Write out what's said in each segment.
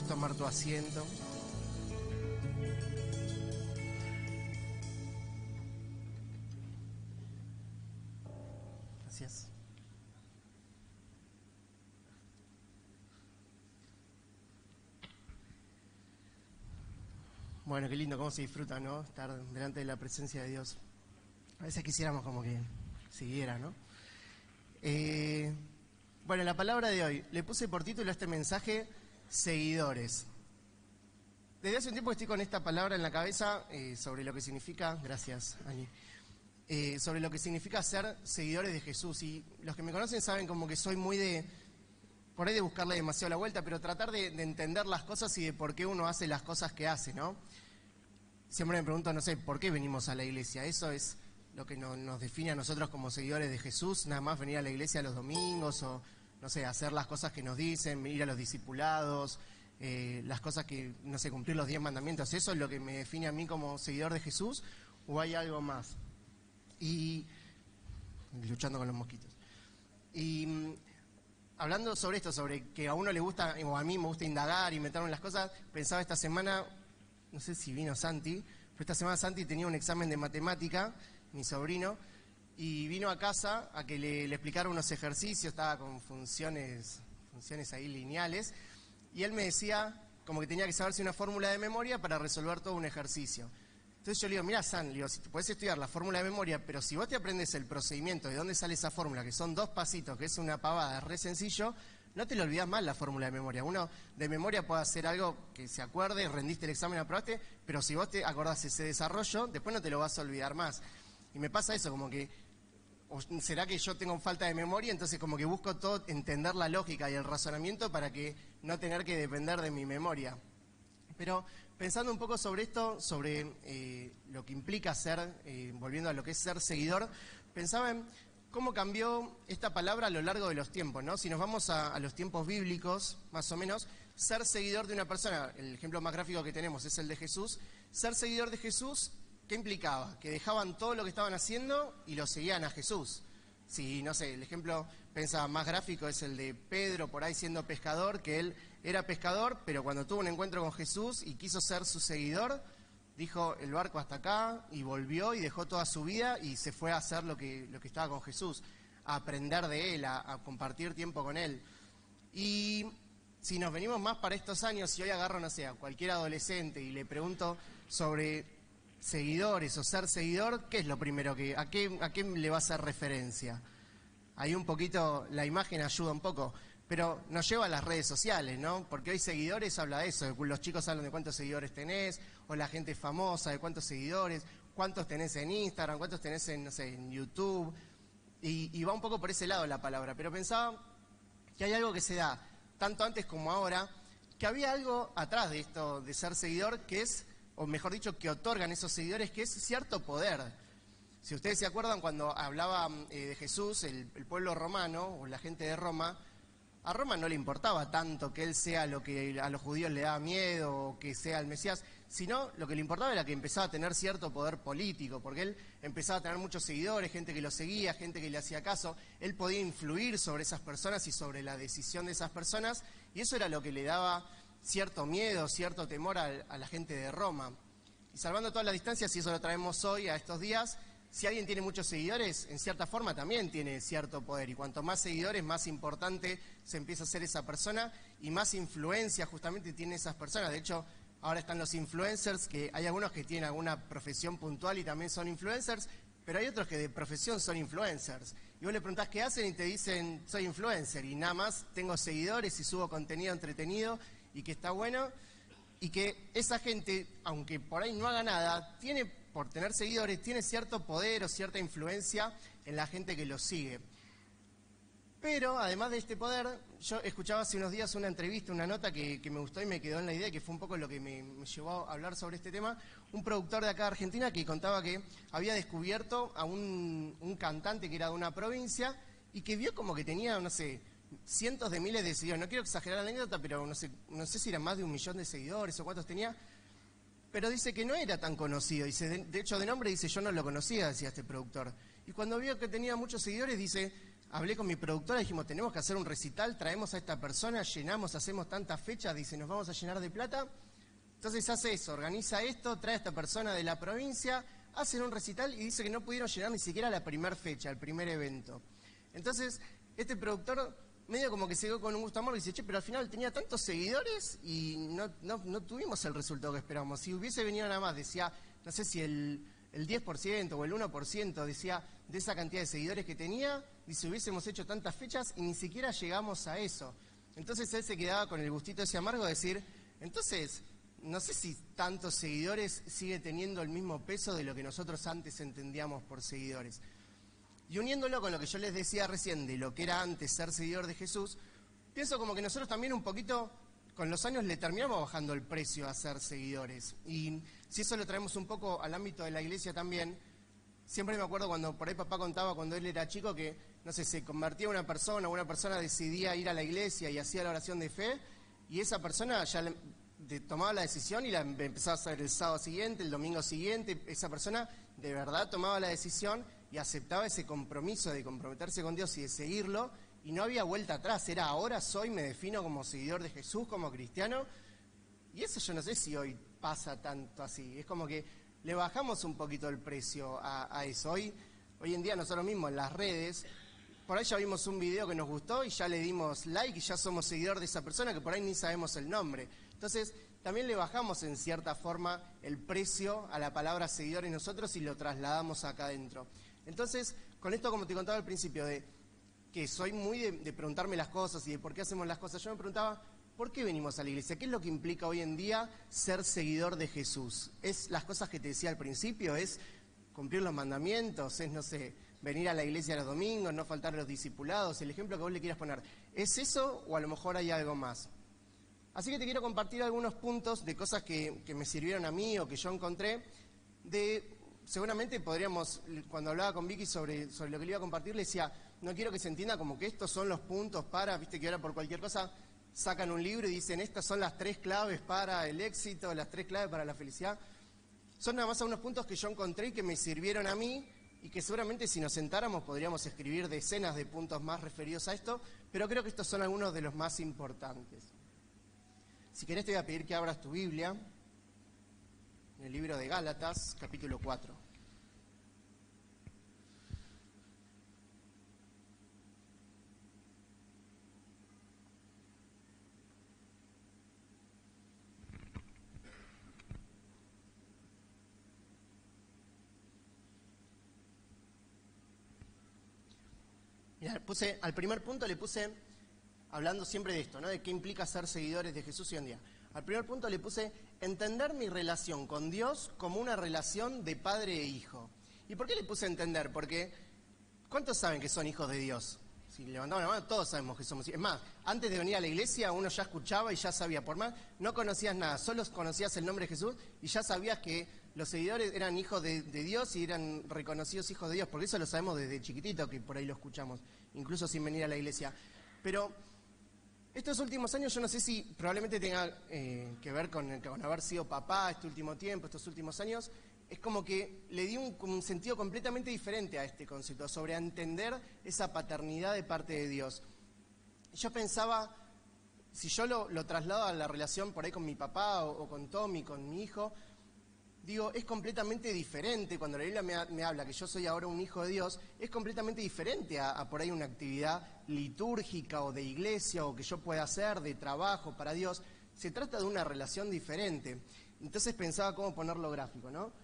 Puedes tomar tu asiento. Gracias. Bueno, qué lindo cómo se disfruta, ¿no? Estar delante de la presencia de Dios. A veces quisiéramos como que siguiera, ¿no? Bueno, la palabra de hoy, le puse por título a este mensaje, seguidores. Desde hace un tiempo estoy con esta palabra en la cabeza sobre lo que significa, gracias, Ani, sobre lo que significa ser seguidores de Jesús. Y los que me conocen saben como que soy muy por ahí de buscarle demasiado la vuelta, pero tratar de entender las cosas y de por qué uno hace las cosas que hace, ¿no? Siempre me pregunto, no sé, ¿por qué venimos a la iglesia? Eso es lo que nos define a nosotros como seguidores de Jesús, nada más venir a la iglesia los domingos o, no sé, hacer las cosas que nos dicen, ir a los discipulados, las cosas que, no sé, cumplir los 10 mandamientos. ¿Eso es lo que me define a mí como seguidor de Jesús o hay algo más? Y luchando con los mosquitos. Y hablando sobre esto, sobre que a uno le gusta, o a mí me gusta indagar y meterme en las cosas, pensaba esta semana, no sé si vino Santi, pero esta semana Santi tenía un examen de matemática, mi sobrino, y vino a casa a que le explicara unos ejercicios, estaba con funciones ahí lineales, y él me decía como que tenía que saberse una fórmula de memoria para resolver todo un ejercicio. Entonces yo le digo, mira, San, le digo, si puedes estudiar la fórmula de memoria, pero si vos te aprendes el procedimiento de dónde sale esa fórmula, que son 2 pasitos, que es una pavada, es re sencillo, no te lo olvidás más la fórmula de memoria. Uno de memoria puede hacer algo que se acuerde, rendiste el examen, aprobaste, pero si vos te acordás ese desarrollo, después no te lo vas a olvidar más. Y me pasa eso, como que, o será que yo tengo falta de memoria, entonces como que busco todo, entender la lógica y el razonamiento para que no tener que depender de mi memoria. Pero pensando un poco sobre esto, sobre lo que implica ser, volviendo a lo que es ser seguidor, pensaba en cómo cambió esta palabra a lo largo de los tiempos, ¿no? Si nos vamos a los tiempos bíblicos, más o menos, ser seguidor de una persona, el ejemplo más gráfico que tenemos es el de Jesús, ser seguidor de Jesús, ¿qué implicaba? Que dejaban todo lo que estaban haciendo y lo seguían a Jesús. Si, no sé, el ejemplo, pensaba más gráfico, es el de Pedro por ahí siendo pescador, que él era pescador, pero cuando tuvo un encuentro con Jesús y quiso ser su seguidor, dijo el barco hasta acá y volvió y dejó toda su vida y se fue a hacer lo que estaba con Jesús, a aprender de él, a compartir tiempo con él. Y si nos venimos más para estos años, si hoy agarro, no sé, a cualquier adolescente y le pregunto sobre seguidores o ser seguidor, ¿qué es lo primero a qué le va a hacer referencia? Ahí un poquito, la imagen ayuda un poco, pero nos lleva a las redes sociales, ¿no? Porque hoy seguidores habla de eso, los chicos hablan de cuántos seguidores tenés, o la gente famosa, de cuántos seguidores, cuántos tenés en Instagram, cuántos tenés en, no sé, en YouTube, y va un poco por ese lado la palabra, pero pensaba que hay algo que se da, tanto antes como ahora, que había algo atrás de esto de ser seguidor, que es, o mejor dicho, que otorgan esos seguidores, que es cierto poder. Si ustedes se acuerdan, cuando hablaba de Jesús, el pueblo romano, o la gente de Roma, a Roma no le importaba tanto que él sea lo que a los judíos le daba miedo, o que sea el Mesías, sino lo que le importaba era que empezaba a tener cierto poder político, porque él empezaba a tener muchos seguidores, gente que lo seguía, gente que le hacía caso, él podía influir sobre esas personas y sobre la decisión de esas personas, y eso era lo que le daba cierto miedo, cierto temor a la gente de Roma. Y salvando todas las distancias, si eso lo traemos hoy a estos días, si alguien tiene muchos seguidores, en cierta forma también tiene cierto poder. Y cuanto más seguidores, más importante se empieza a ser esa persona y más influencia justamente tiene esas personas. De hecho, ahora están los influencers, que hay algunos que tienen alguna profesión puntual y también son influencers, pero hay otros que de profesión son influencers. Y vos le preguntás qué hacen y te dicen, soy influencer y nada más tengo seguidores y subo contenido entretenido y que está bueno. Y que esa gente, aunque por ahí no haga nada, tiene, por tener seguidores, tiene cierto poder o cierta influencia en la gente que los sigue. Pero, además de este poder, yo escuchaba hace unos días una entrevista, una nota que me gustó y me quedó en la idea, que fue un poco lo que me llevó a hablar sobre este tema, un productor de acá de Argentina que contaba que había descubierto a un cantante que era de una provincia y que vio como que tenía, no sé, cientos de miles de seguidores. No quiero exagerar la anécdota, pero no sé si eran más de 1 millón de seguidores o cuántos tenía, pero dice que no era tan conocido. Dice, de hecho, de nombre dice, yo no lo conocía, decía este productor. Y cuando vio que tenía muchos seguidores, dice, hablé con mi productora, dijimos, tenemos que hacer un recital, traemos a esta persona, llenamos, hacemos tantas fechas, dice, nos vamos a llenar de plata. Entonces hace eso, organiza esto, trae a esta persona de la provincia, hacen un recital y dice que no pudieron llenar ni siquiera la primera fecha, el primer evento. Entonces, este productor medio como que se quedó con un gusto amor y dice, che, pero al final tenía tantos seguidores y no tuvimos el resultado que esperábamos. Si hubiese venido nada más, decía, no sé si el 10% o el 1% decía de esa cantidad de seguidores que tenía, dice, hubiésemos hecho tantas fechas y ni siquiera llegamos a eso. Entonces él se quedaba con el gustito ese amargo de decir, entonces, no sé si tantos seguidores sigue teniendo el mismo peso de lo que nosotros antes entendíamos por seguidores. Y uniéndolo con lo que yo les decía recién de lo que era antes ser seguidor de Jesús, pienso como que nosotros también un poquito, con los años le terminamos bajando el precio a ser seguidores. Y si eso lo traemos un poco al ámbito de la iglesia también, siempre me acuerdo cuando por ahí papá contaba cuando él era chico que, no sé, se convertía en una persona decidía ir a la iglesia y hacía la oración de fe, y esa persona ya tomaba la decisión y la empezaba a hacer el sábado siguiente, el domingo siguiente. Esa persona de verdad tomaba la decisión y aceptaba ese compromiso de comprometerse con Dios y de seguirlo, y no había vuelta atrás, era ahora soy, me defino como seguidor de Jesús, como cristiano, y eso yo no sé si hoy pasa tanto así, es como que le bajamos un poquito el precio a eso. Hoy en día nosotros mismos en las redes, por ahí ya vimos un video que nos gustó y ya le dimos like y ya somos seguidor de esa persona que por ahí ni sabemos el nombre. Entonces, también le bajamos en cierta forma el precio a la palabra seguidores nosotros y lo trasladamos acá adentro. Entonces, con esto, como te contaba al principio, de que soy muy de preguntarme las cosas y de por qué hacemos las cosas, yo me preguntaba, ¿por qué venimos a la iglesia? ¿Qué es lo que implica hoy en día ser seguidor de Jesús? ¿Es las cosas que te decía al principio? ¿Es cumplir los mandamientos? ¿Es, no sé, venir a la iglesia los domingos, no faltar a los discipulados? El ejemplo que vos le quieras poner, ¿es eso o a lo mejor hay algo más? Así que te quiero compartir algunos puntos de cosas que me sirvieron a mí o que yo encontré. Seguramente podríamos, cuando hablaba con Vicky sobre lo que le iba a compartir, le decía, no quiero que se entienda como que estos son los puntos para, viste que ahora por cualquier cosa sacan un libro y dicen, estas son las 3 claves para el éxito, las 3 claves para la felicidad. Son nada más algunos puntos que yo encontré y que me sirvieron a mí y que seguramente si nos sentáramos podríamos escribir decenas de puntos más referidos a esto, pero creo que estos son algunos de los más importantes. Si querés te voy a pedir que abras tu Biblia, en el libro de Gálatas, capítulo 4. Mirá, al primer punto le puse, hablando siempre de esto, ¿no? De qué implica ser seguidores de Jesús hoy en día. Al primer punto le puse entender mi relación con Dios como una relación de padre e hijo. ¿Y por qué le puse entender? Porque ¿cuántos saben que son hijos de Dios? Si levantamos la mano, todos sabemos que somos hijos. Es más, antes de venir a la iglesia uno ya escuchaba y ya sabía. Por más, no conocías nada, solo conocías el nombre de Jesús y ya sabías que los seguidores eran hijos de Dios y eran reconocidos hijos de Dios. Porque eso lo sabemos desde chiquitito, que por ahí lo escuchamos, incluso sin venir a la iglesia. Pero estos últimos años yo no sé si probablemente tenga que ver con haber sido papá este último tiempo, estos últimos años. Es como que le di un sentido completamente diferente a este concepto, sobre entender esa paternidad de parte de Dios. Yo pensaba, si yo lo traslado a la relación por ahí con mi papá o con Tommy, con mi hijo, digo, es completamente diferente. Cuando la Biblia me habla que yo soy ahora un hijo de Dios, es completamente diferente a por ahí una actividad litúrgica o de iglesia o que yo pueda hacer de trabajo para Dios. Se trata de una relación diferente. Entonces pensaba cómo ponerlo gráfico, ¿no?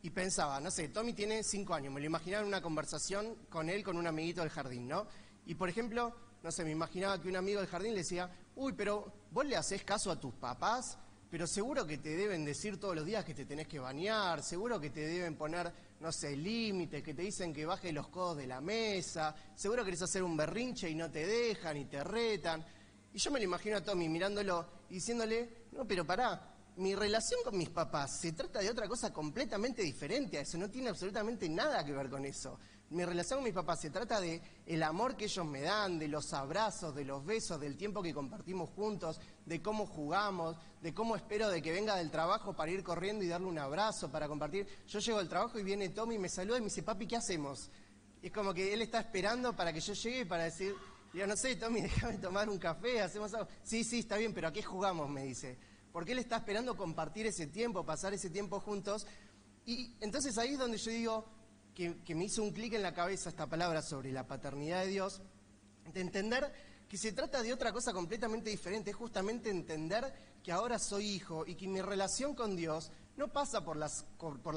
Y pensaba, no sé, Tommy tiene 5 años, me lo imaginaba en una conversación con él, con un amiguito del jardín, ¿no? Y por ejemplo, no sé, me imaginaba que un amigo del jardín le decía, uy, pero vos le hacés caso a tus papás, pero seguro que te deben decir todos los días que te tenés que bañar, seguro que te deben poner, no sé, límites, que te dicen que bajes los codos de la mesa, seguro que querés hacer un berrinche y no te dejan y te retan. Y yo me lo imagino a Tommy mirándolo y diciéndole, no, pero pará, mi relación con mis papás se trata de otra cosa completamente diferente a eso, no tiene absolutamente nada que ver con eso. Mi relación con mis papás se trata de el amor que ellos me dan, de los abrazos, de los besos, del tiempo que compartimos juntos, de cómo jugamos, de cómo espero de que venga del trabajo para ir corriendo y darle un abrazo, para compartir. Yo llego al trabajo y viene Tommy y me saluda y me dice, papi, ¿qué hacemos? Y es como que él está esperando para que yo llegue para decir, digo, no sé, Tommy, déjame tomar un café, hacemos algo. Sí, está bien, pero ¿a qué jugamos? Me dice. Porque él está esperando compartir ese tiempo, pasar ese tiempo juntos. Y entonces ahí es donde yo digo que me hizo un clic en la cabeza esta palabra sobre la paternidad de Dios, de entender que se trata de otra cosa completamente diferente, es justamente entender que ahora soy hijo y que mi relación con Dios no pasa por las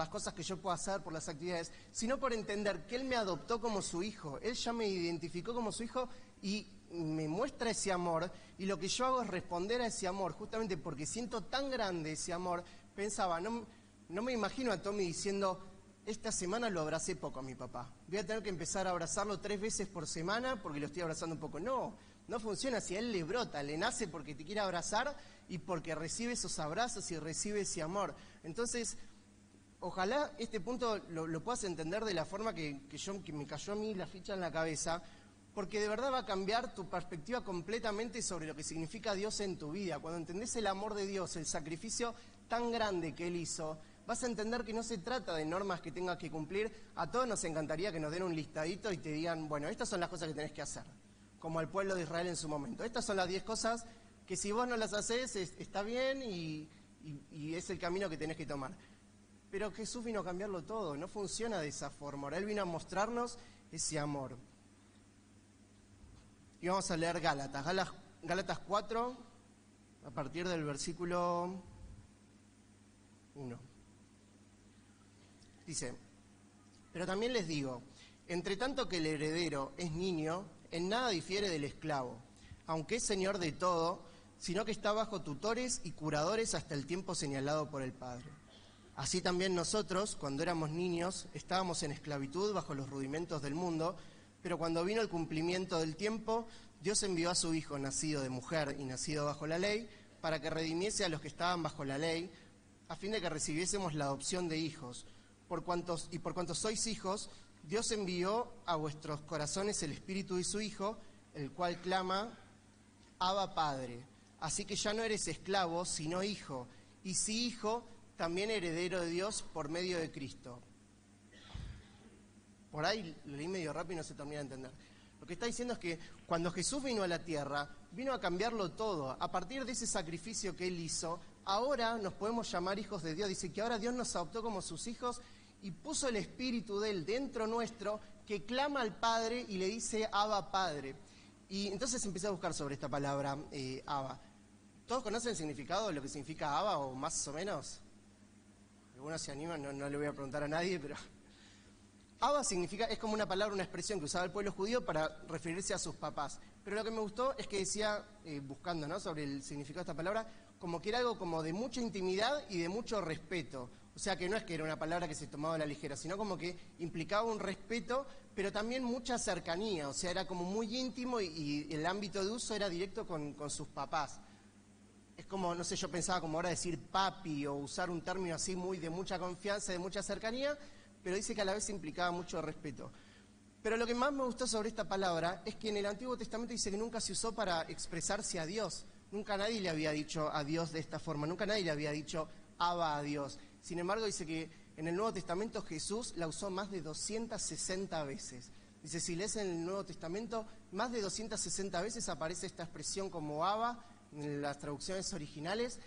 cosas que yo puedo hacer, por las actividades, sino por entender que Él me adoptó como su hijo, Él ya me identificó como su hijo y me muestra ese amor, y lo que yo hago es responder a ese amor, justamente porque siento tan grande ese amor. Pensaba, no me imagino a Tommy diciendo, esta semana lo abracé poco a mi papá, voy a tener que empezar a abrazarlo 3 veces por semana porque lo estoy abrazando un poco. No funciona así, a él le brota, le nace porque te quiere abrazar y porque recibe esos abrazos y recibe ese amor. Entonces, ojalá este punto lo puedas entender de la forma que me cayó a mí la ficha en la cabeza, porque de verdad va a cambiar tu perspectiva completamente sobre lo que significa Dios en tu vida. Cuando entendés el amor de Dios, el sacrificio tan grande que Él hizo, vas a entender que no se trata de normas que tengas que cumplir. A todos nos encantaría que nos den un listadito y te digan, bueno, estas son las cosas que tenés que hacer, como al pueblo de Israel en su momento. Estas son las 10 cosas que si vos no las haces está bien y es el camino que tenés que tomar. Pero Jesús vino a cambiarlo todo, no funciona de esa forma. Ahora Él vino a mostrarnos ese amor. Y vamos a leer Gálatas 4, a partir del versículo 1. Dice, pero también les digo, entre tanto que el heredero es niño, en nada difiere del esclavo, aunque es señor de todo, sino que está bajo tutores y curadores hasta el tiempo señalado por el Padre. Así también nosotros, cuando éramos niños, estábamos en esclavitud bajo los rudimentos del mundo, pero cuando vino el cumplimiento del tiempo, Dios envió a su Hijo, nacido de mujer y nacido bajo la ley, para que redimiese a los que estaban bajo la ley, a fin de que recibiésemos la adopción de hijos. Por cuanto sois hijos, Dios envió a vuestros corazones el Espíritu de su Hijo, el cual clama, Abba Padre. Así que ya no eres esclavo, sino hijo, y si hijo, también heredero de Dios por medio de Cristo. Por ahí lo leí medio rápido y no se termina de entender. Lo que está diciendo es que cuando Jesús vino a la tierra, vino a cambiarlo todo. A partir de ese sacrificio que Él hizo, ahora nos podemos llamar hijos de Dios. Dice que ahora Dios nos adoptó como sus hijos y puso el Espíritu de Él dentro nuestro, que clama al Padre y le dice, Abba Padre. Y entonces empecé a buscar sobre esta palabra, Abba. ¿Todos conocen el significado de lo que significa Abba, o más o menos? Algunos se animan, no le voy a preguntar a nadie, pero... Abba significa, es como una palabra, una expresión que usaba el pueblo judío para referirse a sus papás. Pero lo que me gustó es que decía, buscando, ¿no?, sobre el significado de esta palabra, como que era algo como de mucha intimidad y de mucho respeto. O sea, que no es que era una palabra que se tomaba a la ligera, sino como que implicaba un respeto, pero también mucha cercanía. O sea, era como muy íntimo y el ámbito de uso era directo con sus papás. Es como, no sé, yo pensaba como ahora decir papi o usar un término así muy de mucha confianza, de mucha cercanía, pero dice que a la vez implicaba mucho respeto. Pero lo que más me gustó sobre esta palabra es que en el Antiguo Testamento dice que nunca se usó para expresarse a Dios. Nunca nadie le había dicho a Dios de esta forma, nunca nadie le había dicho Abba a Dios. Sin embargo, dice que en el Nuevo Testamento Jesús la usó más de 260 veces. Dice, si lees en el Nuevo Testamento, más de 260 veces aparece esta expresión como Abba en las traducciones originales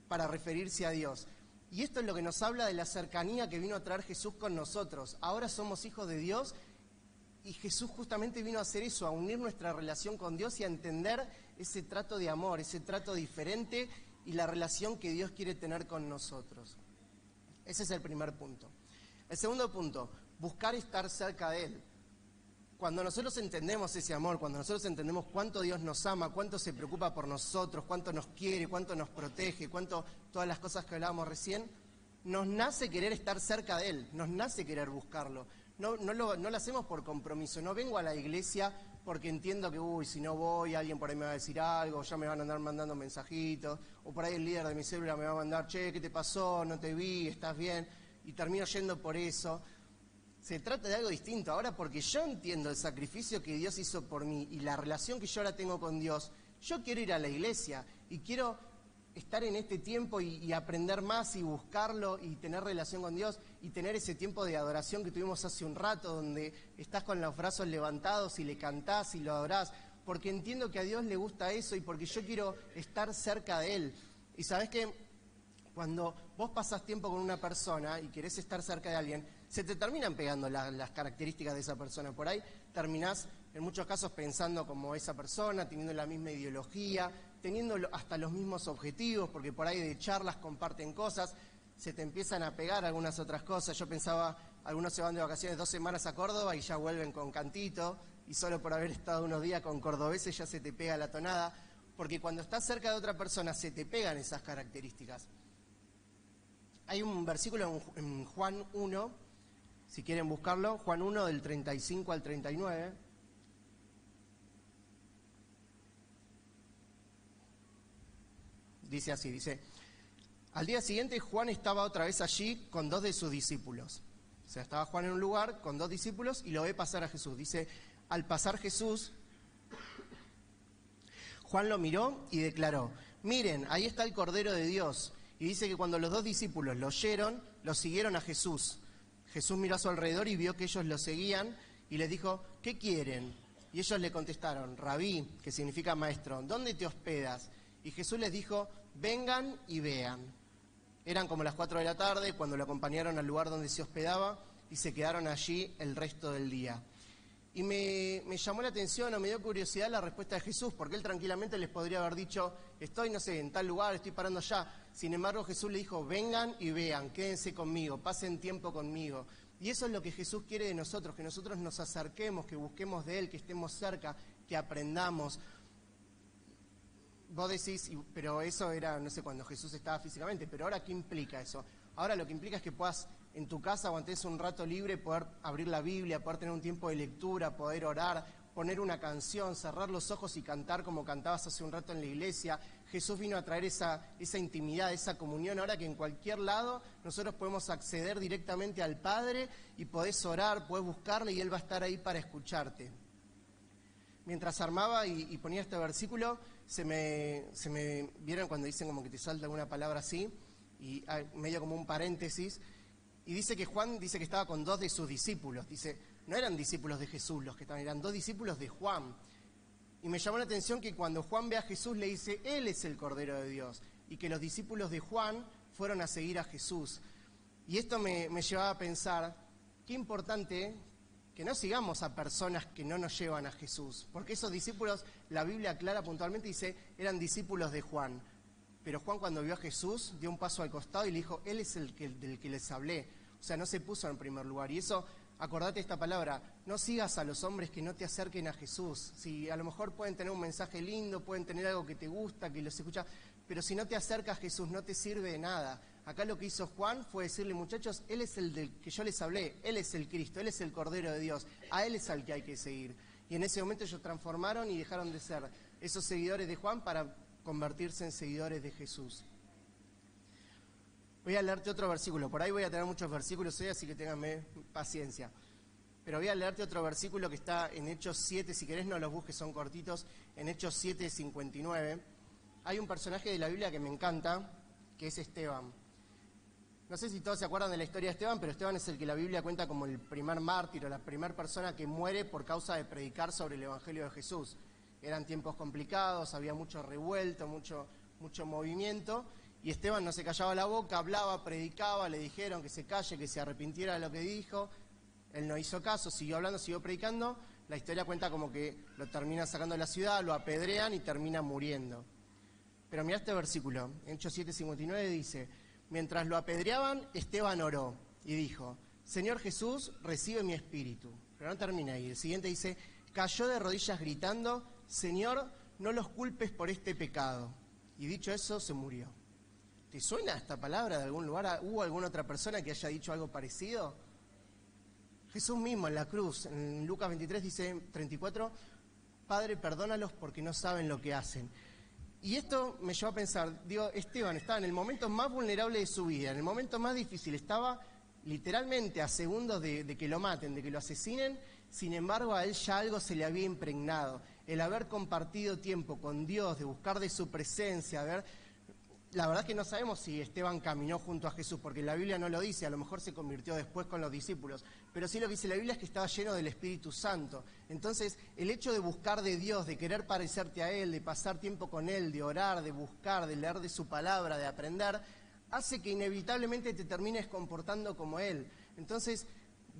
para referirse a Dios. Y esto es lo que nos habla de la cercanía que vino a traer Jesús con nosotros. Ahora somos hijos de Dios y Jesús justamente vino a hacer eso, a unir nuestra relación con Dios y a entender ese trato de amor, ese trato diferente y la relación que Dios quiere tener con nosotros. Ese es el primer punto. El segundo punto, buscar estar cerca de Él. Cuando nosotros entendemos ese amor, cuando nosotros entendemos cuánto Dios nos ama, cuánto se preocupa por nosotros, cuánto nos quiere, cuánto nos protege, cuánto todas las cosas que hablábamos recién, nos nace querer estar cerca de Él, nos nace querer buscarlo. No lo hacemos por compromiso, no vengo a la iglesia porque entiendo que, si no voy, alguien por ahí me va a decir algo, ya me van a andar mandando mensajitos, o por ahí el líder de mi célula me va a mandar, che, ¿qué te pasó? No te vi, ¿estás bien? Y termino yendo por eso. Se trata de algo distinto ahora porque yo entiendo el sacrificio que Dios hizo por mí y la relación que yo ahora tengo con Dios. Yo quiero ir a la iglesia y quiero estar en este tiempo y aprender más y buscarlo y tener relación con Dios y tener ese tiempo de adoración que tuvimos hace un rato, donde estás con los brazos levantados y le cantás y lo adorás, porque entiendo que a Dios le gusta eso y porque yo quiero estar cerca de Él. Y sabés que cuando vos pasás tiempo con una persona y querés estar cerca de alguien, se te terminan pegando las características de esa persona. Por ahí terminás, en muchos casos, pensando como esa persona, teniendo la misma ideología, teniendo hasta los mismos objetivos, porque por ahí de charlas comparten cosas, se te empiezan a pegar algunas otras cosas. Yo pensaba, algunos se van de vacaciones 2 semanas a Córdoba y ya vuelven con cantito, y solo por haber estado unos días con cordobeses ya se te pega la tonada, porque cuando estás cerca de otra persona se te pegan esas características. Hay un versículo en Juan 1, si quieren buscarlo, Juan 1 del 35 al 39. Dice así, dice: al día siguiente Juan estaba otra vez allí con 2 de sus discípulos. O sea, estaba Juan en un lugar con 2 discípulos y lo ve pasar a Jesús. Dice, al pasar Jesús, Juan lo miró y declaró: miren, ahí está el Cordero de Dios. Y dice que cuando los 2 discípulos lo oyeron, lo siguieron a Jesús. Jesús miró a su alrededor y vio que ellos lo seguían y les dijo: ¿qué quieren? Y ellos le contestaron: Rabí, que significa maestro, ¿dónde te hospedas? Y Jesús les dijo: vengan y vean. Eran como las 4 de la tarde cuando lo acompañaron al lugar donde se hospedaba y se quedaron allí el resto del día. Y me llamó la atención o me dio curiosidad la respuesta de Jesús, porque él tranquilamente les podría haber dicho: estoy, no sé, en tal lugar, estoy parando allá. Sin embargo, Jesús le dijo: vengan y vean, quédense conmigo, pasen tiempo conmigo. Y eso es lo que Jesús quiere de nosotros, que nosotros nos acerquemos, que busquemos de Él, que estemos cerca, que aprendamos. Vos decís, pero eso era, no sé, cuando Jesús estaba físicamente, pero ahora, ¿qué implica eso? Ahora lo que implica es que puedas en tu casa, cuando tenés un rato libre, poder abrir la Biblia, poder tener un tiempo de lectura, poder orar, poner una canción, cerrar los ojos y cantar como cantabas hace un rato en la iglesia. Jesús vino a traer esa intimidad, esa comunión, ahora que en cualquier lado nosotros podemos acceder directamente al Padre y podés orar, podés buscarle y Él va a estar ahí para escucharte. Mientras armaba y ponía este versículo, se me vieron cuando dicen como que te salta alguna palabra así, y medio como un paréntesis, y dice que Juan dice que estaba con 2 de sus discípulos. Dice, no eran discípulos de Jesús los que estaban, eran 2 discípulos de Juan. Y me llamó la atención que cuando Juan ve a Jesús le dice: Él es el Cordero de Dios, y que los discípulos de Juan fueron a seguir a Jesús. Y esto me llevaba a pensar, qué importante que no sigamos a personas que no nos llevan a Jesús, porque esos discípulos, la Biblia aclara puntualmente, dice, eran discípulos de Juan. Pero Juan, cuando vio a Jesús, dio un paso al costado y le dijo: Él es del que les hablé. O sea, no se puso en primer lugar. Y eso, acordate esta palabra, no sigas a los hombres que no te acerquen a Jesús. Si a lo mejor pueden tener un mensaje lindo, pueden tener algo que te gusta, que los escucha, pero si no te acercas a Jesús, no te sirve de nada. Acá lo que hizo Juan fue decirle: muchachos, Él es el del que yo les hablé, Él es el Cristo, Él es el Cordero de Dios, a Él es al que hay que seguir. Y en ese momento ellos transformaron y dejaron de ser esos seguidores de Juan para convertirse en seguidores de Jesús. Voy a leerte otro versículo, por ahí voy a tener muchos versículos hoy, así que ténganme paciencia. Pero voy a leerte otro versículo que está en Hechos 7, si querés no los busques, son cortitos, en Hechos 7, 59. Hay un personaje de la Biblia que me encanta, que es Esteban. No sé si todos se acuerdan de la historia de Esteban, pero Esteban es el que la Biblia cuenta como el primer mártir o la primera persona que muere por causa de predicar sobre el Evangelio de Jesús. Eran tiempos complicados, había mucho revuelto, mucho movimiento, y Esteban no se callaba la boca, hablaba, predicaba, le dijeron que se calle, que se arrepintiera de lo que dijo. Él no hizo caso, siguió hablando, siguió predicando. La historia cuenta como que lo terminan sacando de la ciudad, lo apedrean y termina muriendo. Pero mirá este versículo, en Hechos 7:59 dice: mientras lo apedreaban, Esteban oró y dijo: Señor Jesús, recibe mi espíritu. Pero no termina ahí. El siguiente dice: cayó de rodillas gritando: Señor, no los culpes por este pecado. Y dicho eso, se murió. ¿Te suena esta palabra de algún lugar? ¿Hubo alguna otra persona que haya dicho algo parecido? Jesús mismo en la cruz, en Lucas 23 dice 34, Padre, perdónalos porque no saben lo que hacen. Y esto me llevó a pensar, digo, Esteban estaba en el momento más vulnerable de su vida, en el momento más difícil, estaba literalmente a segundos de que lo maten, de que lo asesinen. Sin embargo, a él ya algo se le había impregnado. El haber compartido tiempo con Dios, de buscar de su presencia, la verdad es que no sabemos si Esteban caminó junto a Jesús, porque la Biblia no lo dice, a lo mejor se convirtió después con los discípulos, pero sí lo que dice la Biblia es que estaba lleno del Espíritu Santo. Entonces, el hecho de buscar de Dios, de querer parecerte a Él, de pasar tiempo con Él, de orar, de buscar, de leer de su palabra, de aprender, hace que inevitablemente te termines comportando como Él. Entonces,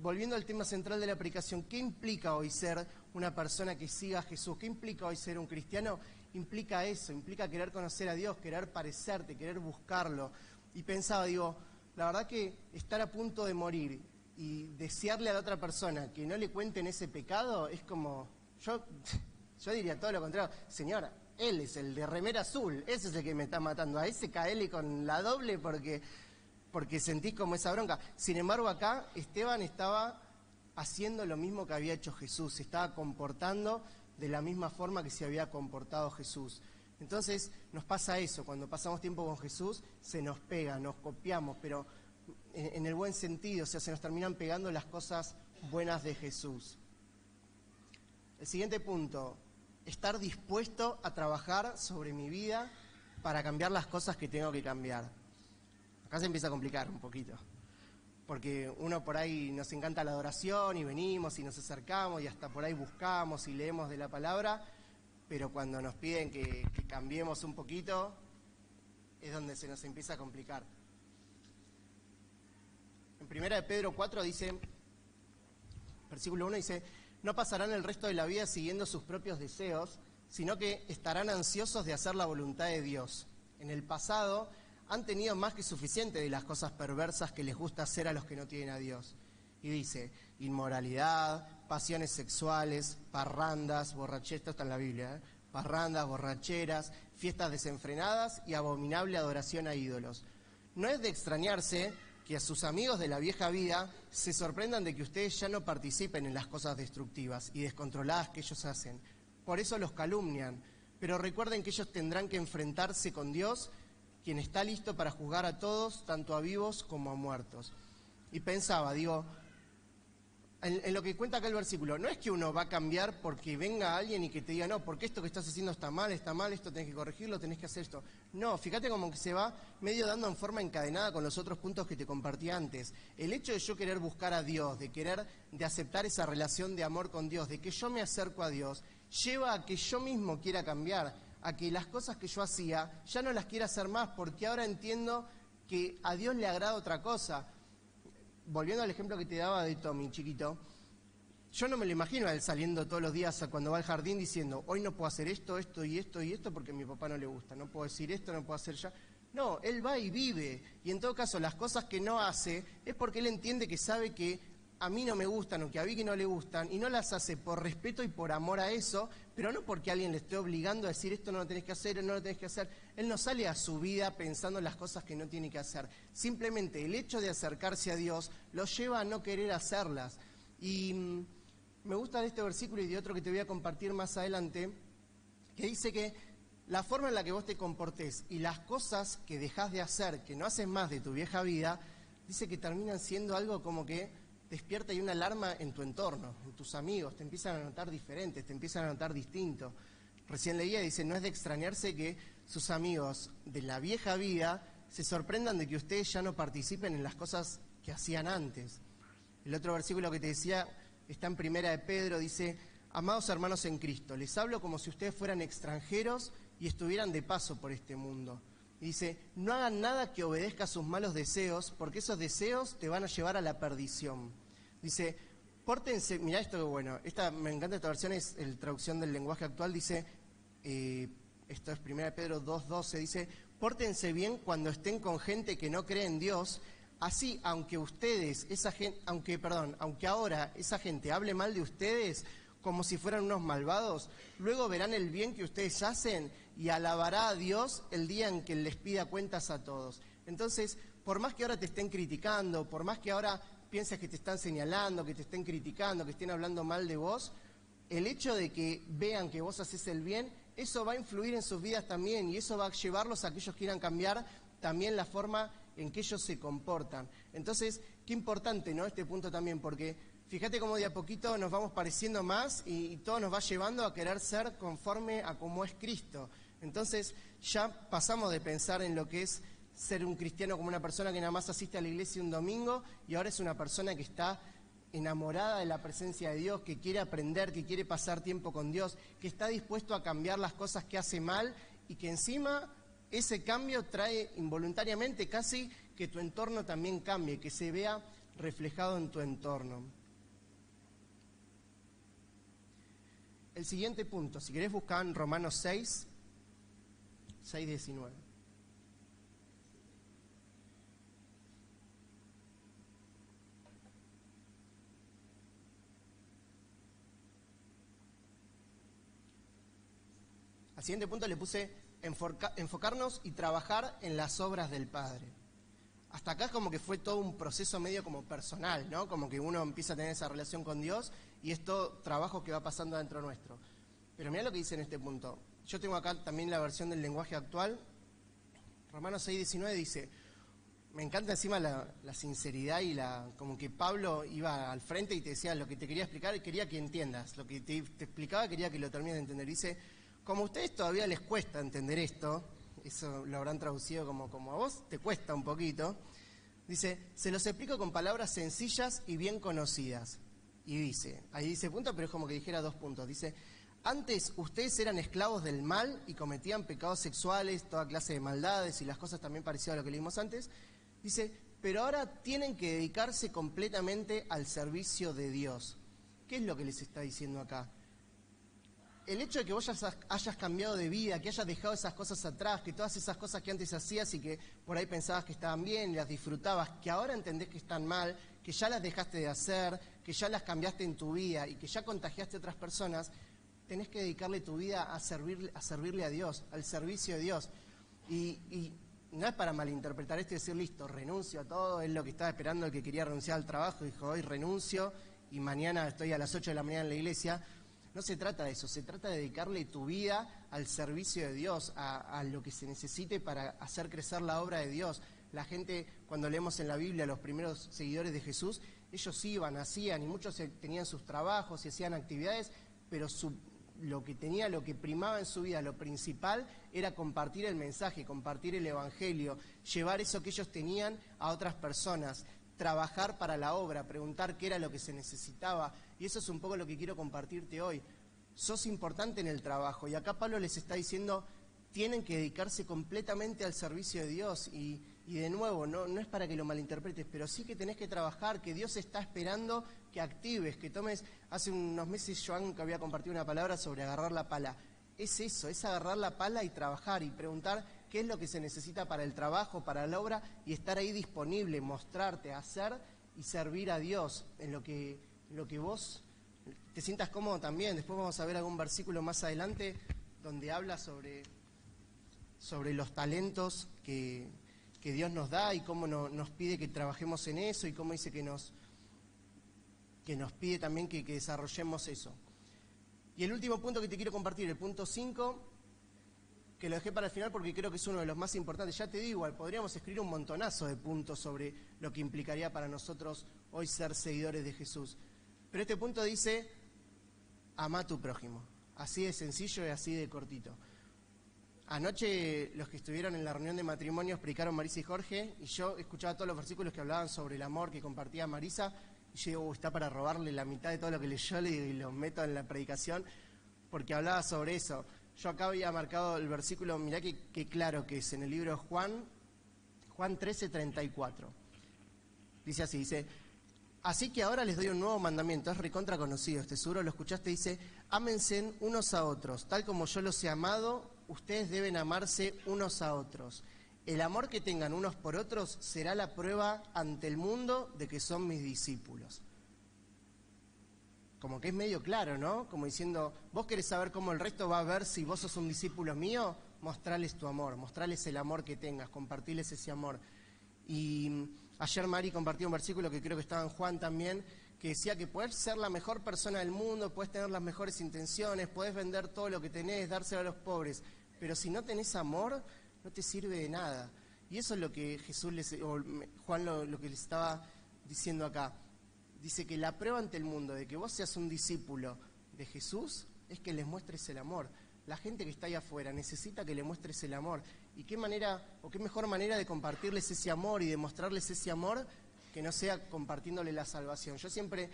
volviendo al tema central de la predicación, ¿qué implica hoy ser una persona que siga a Jesús? ¿Qué implica hoy ser un cristiano? Implica eso, implica querer conocer a Dios, querer parecerte, querer buscarlo. Y pensaba, digo, la verdad que estar a punto de morir y desearle a la otra persona que no le cuenten ese pecado es como, yo diría todo lo contrario, señora, él es el de remera azul, ese es el que me está matando, a ese caele con la doble porque sentís como esa bronca. Sin embargo, acá Esteban estaba haciendo lo mismo que había hecho Jesús, se estaba comportando de la misma forma que se había comportado Jesús. Entonces nos pasa eso, cuando pasamos tiempo con Jesús se nos pega, nos copiamos, pero en el buen sentido, o sea, se nos terminan pegando las cosas buenas de Jesús. El siguiente punto, estar dispuesto a trabajar sobre mi vida para cambiar las cosas que tengo que cambiar. Acá se empieza a complicar un poquito, porque uno por ahí nos encanta la adoración y venimos y nos acercamos y hasta por ahí buscamos y leemos de la palabra, pero cuando nos piden que cambiemos un poquito, es donde se nos empieza a complicar. En 1 Pedro 4 dice, versículo 1 dice, no pasarán el resto de la vida siguiendo sus propios deseos, sino que estarán ansiosos de hacer la voluntad de Dios. En el pasado han tenido más que suficiente de las cosas perversas que les gusta hacer a los que no tienen a Dios. Y dice, inmoralidad, pasiones sexuales, parrandas, borracheras, esto está en la Biblia, parrandas, borracheras, fiestas desenfrenadas y abominable adoración a ídolos. No es de extrañarse que a sus amigos de la vieja vida se sorprendan de que ustedes ya no participen en las cosas destructivas y descontroladas que ellos hacen. Por eso los calumnian, pero recuerden que ellos tendrán que enfrentarse con Dios, quien está listo para juzgar a todos, tanto a vivos como a muertos. Y pensaba, digo, en lo que cuenta acá el versículo, no es que uno va a cambiar porque venga alguien y que te diga, no, porque esto que estás haciendo está mal, esto tenés que corregirlo, tenés que hacer esto. No, fíjate como que se va medio dando en forma encadenada con los otros puntos que te compartí antes. El hecho de yo querer buscar a Dios, de aceptar esa relación de amor con Dios, de que yo me acerco a Dios, lleva a que yo mismo quiera cambiar, a que las cosas que yo hacía ya no las quiera hacer más, porque ahora entiendo que a Dios le agrada otra cosa. Volviendo al ejemplo que te daba de Tommy, chiquito, yo no me lo imagino a él saliendo todos los días cuando va al jardín diciendo, hoy no puedo hacer esto, esto y esto y esto porque a mi papá no le gusta, no puedo decir esto, no puedo hacer ya. No, él va y vive, y en todo caso las cosas que no hace es porque él entiende que sabe que a mí no me gustan o que a Vicky no le gustan, y no las hace por respeto y por amor a eso, pero no porque alguien le esté obligando a decir esto no lo tenés que hacer, no lo tenés que hacer. Él no sale a su vida pensando en las cosas que no tiene que hacer. Simplemente el hecho de acercarse a Dios lo lleva a no querer hacerlas. Y me gusta de este versículo y de otro que te voy a compartir más adelante, que dice que la forma en la que vos te comportés y las cosas que dejás de hacer, que no haces más de tu vieja vida, dice que terminan siendo algo como que despierta y una alarma en tu entorno, en tus amigos, te empiezan a notar diferentes, te empiezan a notar distinto. Recién leía, dice, no es de extrañarse que sus amigos de la vieja vida se sorprendan de que ustedes ya no participen en las cosas que hacían antes. El otro versículo que te decía está en 1 Pedro, dice, amados hermanos en Cristo, les hablo como si ustedes fueran extranjeros y estuvieran de paso por este mundo. Y dice, no hagan nada que obedezca a sus malos deseos, porque esos deseos te van a llevar a la perdición. Dice, pórtense, mirá esto que bueno, me encanta esta versión, es la traducción del lenguaje actual, dice, esto es 1 Pedro 2:12, dice, pórtense bien cuando estén con gente que no cree en Dios, así aunque ahora esa gente hable mal de ustedes, como si fueran unos malvados, luego verán el bien que ustedes hacen y alabará a Dios el día en que les pida cuentas a todos. Entonces, por más que ahora te estén criticando, por más que ahora pienses que te están señalando, que te estén criticando, que estén hablando mal de vos, el hecho de que vean que vos haces el bien, eso va a influir en sus vidas también y eso va a llevarlos a que ellos quieran cambiar también la forma en que ellos se comportan. Entonces, qué importante, ¿no?, este punto también, porque fíjate cómo de a poquito nos vamos pareciendo más y todo nos va llevando a querer ser conforme a cómo es Cristo. Entonces ya pasamos de pensar en lo que es ser un cristiano como una persona que nada más asiste a la iglesia un domingo y ahora es una persona que está enamorada de la presencia de Dios, que quiere aprender, que quiere pasar tiempo con Dios, que está dispuesto a cambiar las cosas que hace mal y que encima ese cambio trae involuntariamente casi que tu entorno también cambie, que se vea reflejado en tu entorno. El siguiente punto, si querés buscar en Romanos 6, 19. Al siguiente punto le puse enfocarnos y trabajar en las obras del Padre. Hasta acá es como que fue todo un proceso medio como personal, ¿no? Como que uno empieza a tener esa relación con Dios y es todo trabajo que va pasando dentro nuestro. Pero mirá lo que dice en este punto. Yo tengo acá también la versión del lenguaje actual. Romanos 6, 19 dice, me encanta encima la sinceridad y como que Pablo iba al frente y te decía lo que te quería explicar, quería que entiendas. Lo que te explicaba quería que lo termines de entender. Dice, como a ustedes todavía les cuesta entender esto, eso lo habrán traducido como a vos te cuesta un poquito, dice, se los explico con palabras sencillas y bien conocidas. Y dice, ahí dice punto, pero es como que dijera 2 puntos. Dice, antes ustedes eran esclavos del mal y cometían pecados sexuales, toda clase de maldades y las cosas también parecidas a lo que leímos antes. Dice, pero ahora tienen que dedicarse completamente al servicio de Dios. ¿Qué es lo que les está diciendo acá? El hecho de que vos hayas cambiado de vida, que hayas dejado esas cosas atrás, que todas esas cosas que antes hacías y que por ahí pensabas que estaban bien y las disfrutabas, que ahora entendés que están mal, que ya las dejaste de hacer, que ya las cambiaste en tu vida y que ya contagiaste a otras personas, tenés que dedicarle tu vida a servirle a Dios, al servicio de Dios. Y no es para malinterpretar esto y decir, listo, renuncio a todo, es lo que estaba esperando el que quería renunciar al trabajo, dijo, hoy renuncio y mañana estoy a las 8 de la mañana en la iglesia. No se trata de eso, se trata de dedicarle tu vida al servicio de Dios, a lo que se necesite para hacer crecer la obra de Dios. La gente, cuando leemos en la Biblia, los primeros seguidores de Jesús, ellos iban, hacían, y muchos tenían sus trabajos y hacían actividades, pero lo que primaba en su vida, lo principal, era compartir el mensaje, compartir el evangelio, llevar eso que ellos tenían a otras personas, trabajar para la obra, preguntar qué era lo que se necesitaba. Y eso es un poco lo que quiero compartirte hoy. Sos importante en el trabajo. Y acá Pablo les está diciendo, tienen que dedicarse completamente al servicio de Dios. Y de nuevo, no es para que lo malinterpretes, pero sí que tenés que trabajar, que Dios está esperando que actives, que tomes... Hace unos meses Joan que había compartido una palabra sobre agarrar la pala. Es eso, es agarrar la pala y trabajar y preguntar qué es lo que se necesita para el trabajo, para la obra, y estar ahí disponible, mostrarte, hacer y servir a Dios en lo que vos te sientas cómodo también. Después vamos a ver algún versículo más adelante donde habla sobre los talentos que Dios nos da y cómo nos pide que trabajemos en eso y cómo dice que nos pide también que desarrollemos eso. Y el último punto que te quiero compartir, el punto 5, que lo dejé para el final porque creo que es uno de los más importantes. Ya te digo, igual, podríamos escribir un montonazo de puntos sobre lo que implicaría para nosotros hoy ser seguidores de Jesús. Pero este punto dice, ama a tu prójimo. Así de sencillo y así de cortito. Anoche los que estuvieron en la reunión de matrimonios predicaron Marisa y Jorge, y yo escuchaba todos los versículos que hablaban sobre el amor que compartía Marisa, y yo digo, está para robarle la mitad de todo lo que leyó y lo meto en la predicación, porque hablaba sobre eso. Yo acá había marcado el versículo, mirá qué claro que es, en el libro de Juan 13:34. Dice así, dice, así que ahora les doy un nuevo mandamiento, es recontra conocido, seguro lo escuchaste, dice, ámense unos a otros, tal como yo los he amado, ustedes deben amarse unos a otros. El amor que tengan unos por otros será la prueba ante el mundo de que son mis discípulos. Como que es medio claro, ¿no? Como diciendo, vos querés saber cómo el resto va a ver si vos sos un discípulo mío, mostrales tu amor, mostrales el amor que tengas, compartirles ese amor. Y ayer Mari compartió un versículo que creo que estaba en Juan también, que decía que podés ser la mejor persona del mundo, podés tener las mejores intenciones, podés vender todo lo que tenés, dárselo a los pobres, pero si no tenés amor, no te sirve de nada. Y eso es lo que Juan lo que les estaba diciendo acá. Dice que la prueba ante el mundo de que vos seas un discípulo de Jesús es que les muestres el amor. la gente que está ahí afuera necesita que le muestres el amor. ¿Y qué manera, o qué mejor manera de compartirles ese amor y de mostrarles ese amor que no sea compartiéndole la salvación? Yo siempre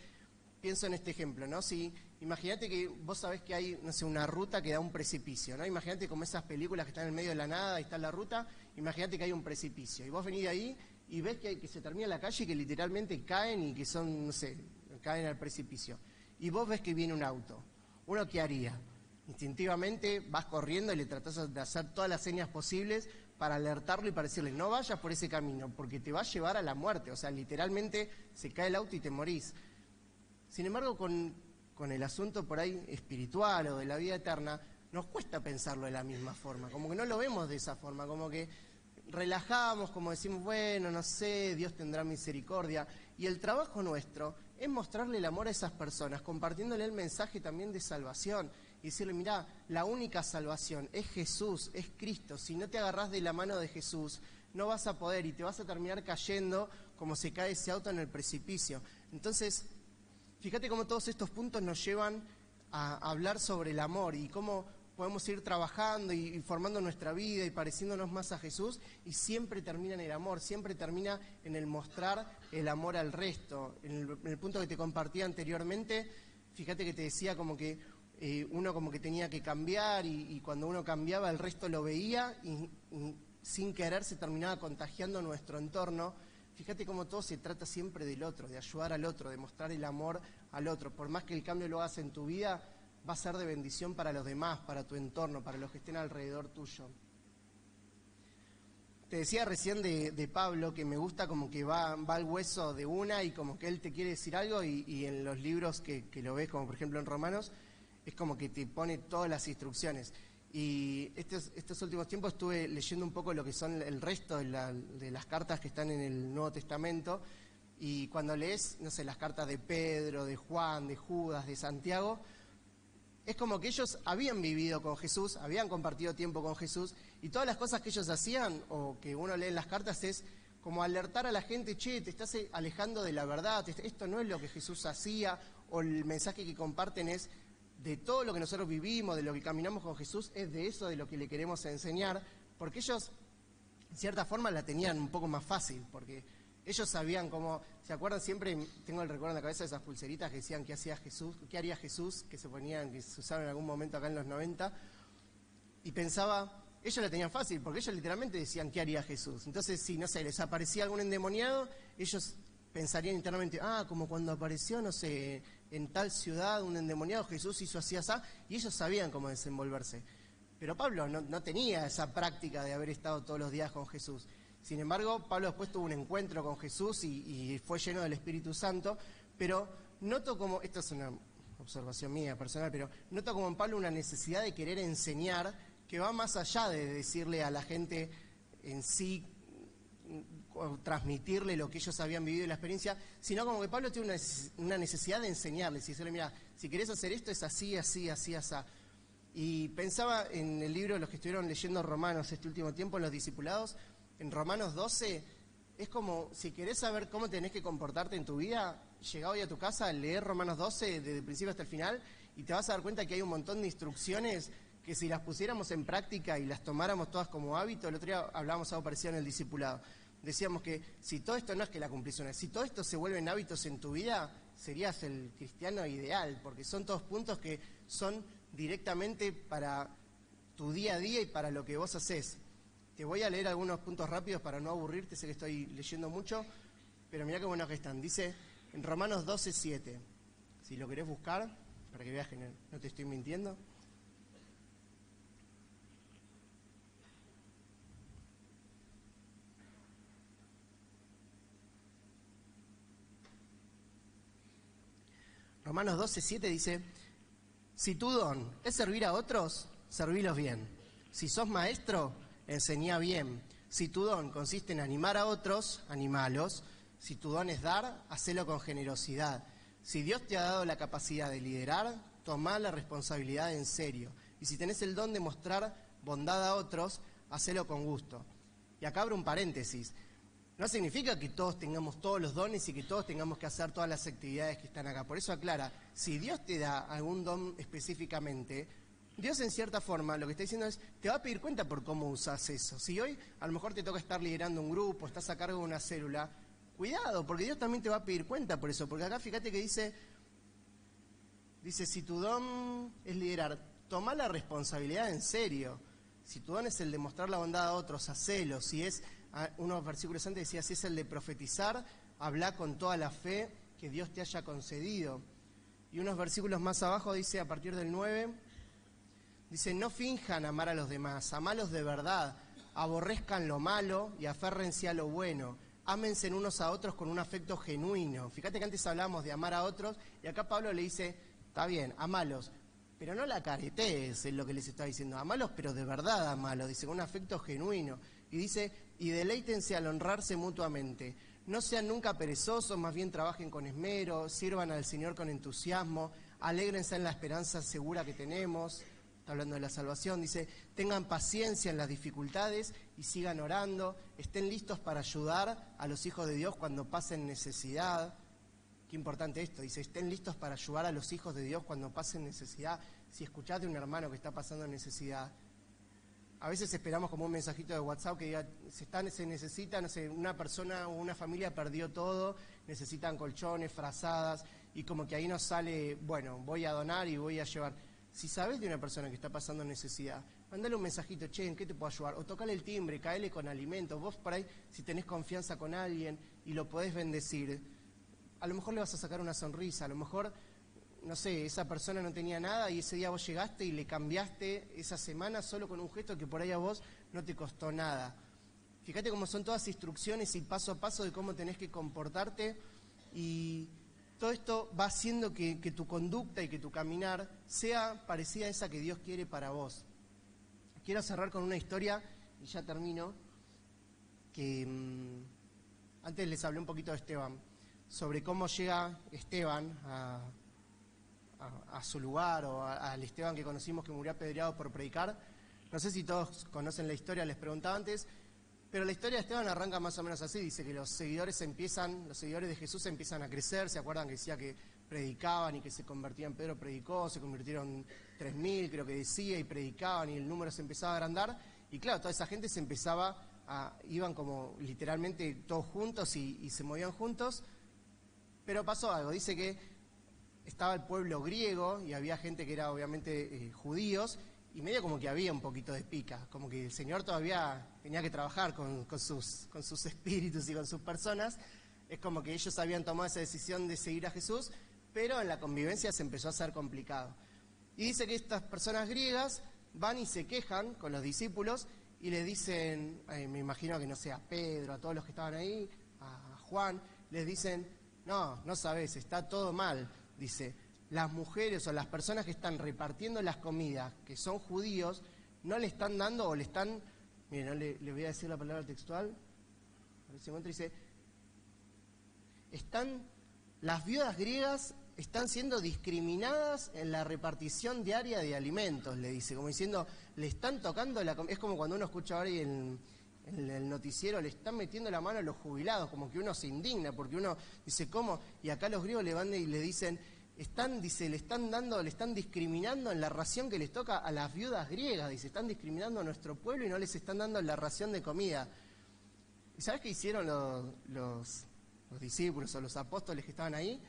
pienso en este ejemplo, ¿no? Si imagínate que vos sabés que hay, no sé, una ruta que da a un precipicio, ¿no? Imagínate como esas películas que están en el medio de la nada, ahí está la ruta, imagínate que hay un precipicio. Y vos venís de ahí y ves que se termina la calle y que literalmente caen y que son, no sé, caen al precipicio. Y vos ves que viene un auto. ¿Uno qué haría? Instintivamente vas corriendo y le tratás de hacer todas las señas posibles para alertarlo y para decirle, no vayas por ese camino, porque te va a llevar a la muerte. O sea, literalmente se cae el auto y te morís. Sin embargo, con el asunto por ahí espiritual o de la vida eterna, nos cuesta pensarlo de la misma forma. Como que no lo vemos de esa forma, como que relajamos, como decimos, bueno, no sé, Dios tendrá misericordia. Y el trabajo nuestro es mostrarle el amor a esas personas, compartiéndole el mensaje también de salvación. Y decirle, mirá, la única salvación es Jesús, es Cristo. Si no te agarrás de la mano de Jesús, no vas a poder y te vas a terminar cayendo como se cae ese auto en el precipicio. Entonces, fíjate cómo todos estos puntos nos llevan a hablar sobre el amor y cómo podemos ir trabajando y formando nuestra vida y pareciéndonos más a Jesús, y siempre termina en el amor, siempre termina en el mostrar el amor al resto. En el punto que te compartí anteriormente, fíjate que te decía como que uno como que tenía que cambiar y cuando uno cambiaba el resto lo veía y sin querer se terminaba contagiando nuestro entorno. Fíjate cómo todo se trata siempre del otro, de ayudar al otro, de mostrar el amor al otro. Por más que el cambio lo hagas en tu vida, va a ser de bendición para los demás, para tu entorno, para los que estén alrededor tuyo. Te decía recién de Pablo que me gusta como que va al hueso de una y como que él te quiere decir algo y en los libros que lo ves, como por ejemplo en Romanos, es como que te pone todas las instrucciones. Y estos últimos tiempos estuve leyendo un poco lo que son el resto de las cartas que están en el Nuevo Testamento, y cuando lees, no sé, las cartas de Pedro, de Juan, de Judas, de Santiago, es como que ellos habían vivido con Jesús, habían compartido tiempo con Jesús, y todas las cosas que ellos hacían, o que uno lee en las cartas, es como alertar a la gente, che, te estás alejando de la verdad, esto no es lo que Jesús hacía, o el mensaje que comparten es de todo lo que nosotros vivimos, de lo que caminamos con Jesús, es de eso de lo que le queremos enseñar, porque ellos, en cierta forma, la tenían un poco más fácil, porque ellos sabían cómo, ¿se acuerdan? Siempre tengo el recuerdo en la cabeza de esas pulseritas que decían qué hacía Jesús, qué haría Jesús, que se ponían, que se usaron en algún momento acá en los 90, y pensaba, ellos la tenían fácil, porque ellos literalmente decían qué haría Jesús. Entonces, si, no sé, les aparecía algún endemoniado, ellos pensarían internamente, como cuando apareció, no sé, en tal ciudad un endemoniado, Jesús hizo así, así, y ellos sabían cómo desenvolverse. Pero Pablo no tenía esa práctica de haber estado todos los días con Jesús. Sin embargo, Pablo después tuvo un encuentro con Jesús y fue lleno del Espíritu Santo, pero noto como, esto es una observación mía personal, pero noto como en Pablo una necesidad de querer enseñar que va más allá de decirle a la gente en sí, transmitirle lo que ellos habían vivido en la experiencia, sino como que Pablo tiene una necesidad de enseñarles y decirle, mira, si querés hacer esto es así, así, así, así. Y pensaba en el libro de los que estuvieron leyendo Romanos este último tiempo, en los discipulados, en Romanos 12, es como, si querés saber cómo tenés que comportarte en tu vida, llegá hoy a tu casa, leer Romanos 12 desde el principio hasta el final, y te vas a dar cuenta que hay un montón de instrucciones que si las pusiéramos en práctica y las tomáramos todas como hábito, el otro día hablábamos algo parecido en el discipulado. Decíamos que si todo esto no es que la cumplís una vez, si todo esto se vuelven hábitos en tu vida, serías el cristiano ideal, porque son todos puntos que son directamente para tu día a día y para lo que vos hacés. Te voy a leer algunos puntos rápidos para no aburrirte, sé que estoy leyendo mucho, pero mirá qué buenos que están. Dice en Romanos 12:7, si lo querés buscar, para que veas que no te estoy mintiendo. Romanos 12:7 dice, si tu don es servir a otros, servilos bien. Si sos maestro, enseñá bien. Si tu don consiste en animar a otros, animalos. Si tu don es dar, hacelo con generosidad. Si Dios te ha dado la capacidad de liderar, tomá la responsabilidad en serio. Y si tenés el don de mostrar bondad a otros, hacelo con gusto. Y acá abro un paréntesis. No significa que todos tengamos todos los dones y que todos tengamos que hacer todas las actividades que están acá. Por eso aclara, si Dios te da algún don específicamente, Dios en cierta forma lo que está diciendo es, te va a pedir cuenta por cómo usas eso. Si hoy a lo mejor te toca estar liderando un grupo, estás a cargo de una célula, cuidado, porque Dios también te va a pedir cuenta por eso. Porque acá fíjate que dice, si tu don es liderar, toma la responsabilidad en serio. Si tu don es el de mostrar la bondad a otros, hacelo. Si es, unos versículos antes decía, si es el de profetizar, habla con toda la fe que Dios te haya concedido. Y unos versículos más abajo dice, a partir del 9, dice, no finjan amar a los demás, amalos de verdad, aborrezcan lo malo y aférrense a lo bueno. Ámense unos a otros con un afecto genuino. Fíjate que antes hablábamos de amar a otros, y acá Pablo le dice, está bien, amalos, pero no la caretees, es lo que les está diciendo. Amalos, pero de verdad amalos, dice, con un afecto genuino. Y dice, y deleítense al honrarse mutuamente. No sean nunca perezosos, más bien trabajen con esmero, sirvan al Señor con entusiasmo, alégrense en la esperanza segura que tenemos. Está hablando de la salvación, dice, tengan paciencia en las dificultades y sigan orando, estén listos para ayudar a los hijos de Dios cuando pasen necesidad. Qué importante esto, dice, estén listos para ayudar a los hijos de Dios cuando pasen necesidad. Si escuchás de un hermano que está pasando necesidad, a veces esperamos como un mensajito de WhatsApp que diga, se necesita, no sé, una persona o una familia perdió todo, necesitan colchones, frazadas, y como que ahí nos sale, bueno, voy a donar y voy a llevar. Si sabes de una persona que está pasando necesidad, mandale un mensajito, che, ¿en qué te puedo ayudar? O tocale el timbre, caele con alimentos. Vos por ahí, si tenés confianza con alguien y lo podés bendecir, a lo mejor le vas a sacar una sonrisa, a lo mejor, no sé, esa persona no tenía nada y ese día vos llegaste y le cambiaste esa semana solo con un gesto que por ahí a vos no te costó nada. Fíjate cómo son todas instrucciones y paso a paso de cómo tenés que comportarte, y todo esto va haciendo que tu conducta y que tu caminar sea parecida a esa que Dios quiere para vos. Quiero cerrar con una historia, y ya termino, que antes les hablé un poquito de Esteban, sobre cómo llega Esteban a su lugar, o al Esteban que conocimos que murió apedreado por predicar. No sé si todos conocen la historia, les preguntaba antes, pero la historia de Esteban arranca más o menos así. Dice que los seguidores de Jesús empiezan a crecer. ¿Se acuerdan que decía que predicaban y que se convertían? Pedro predicó, se convirtieron 3.000, creo que decía, y predicaban y el número se empezaba a agrandar. Y claro, toda esa gente iban como literalmente todos juntos y se movían juntos. Pero pasó algo, dice que estaba el pueblo griego y había gente que era obviamente judíos, y medio como que había un poquito de pica, como que el Señor todavía tenía que trabajar con sus espíritus y con sus personas. Es como que ellos habían tomado esa decisión de seguir a Jesús, pero en la convivencia se empezó a hacer complicado. Y dice que estas personas griegas van y se quejan con los discípulos y le dicen, me imagino que no sé, a Pedro, a todos los que estaban ahí, a Juan, les dicen, no sabés, está todo mal. Dice, las mujeres o las personas que están repartiendo las comidas, que son judíos, no le están dando o le están... Miren, no le voy a decir la palabra textual. A ver si encuentro, dice, las viudas griegas están siendo discriminadas en la repartición diaria de alimentos, le dice, como diciendo, le están tocando la comida. Es como cuando uno escucha ahora en el noticiero, le están metiendo la mano a los jubilados, como que uno se indigna, porque uno dice, ¿cómo? Y acá los griegos le van y le dicen, le están discriminando en la ración que les toca a las viudas griegas, dice, están discriminando a nuestro pueblo y no les están dando la ración de comida. ¿Y sabes qué hicieron los discípulos o los apóstoles que estaban ahí?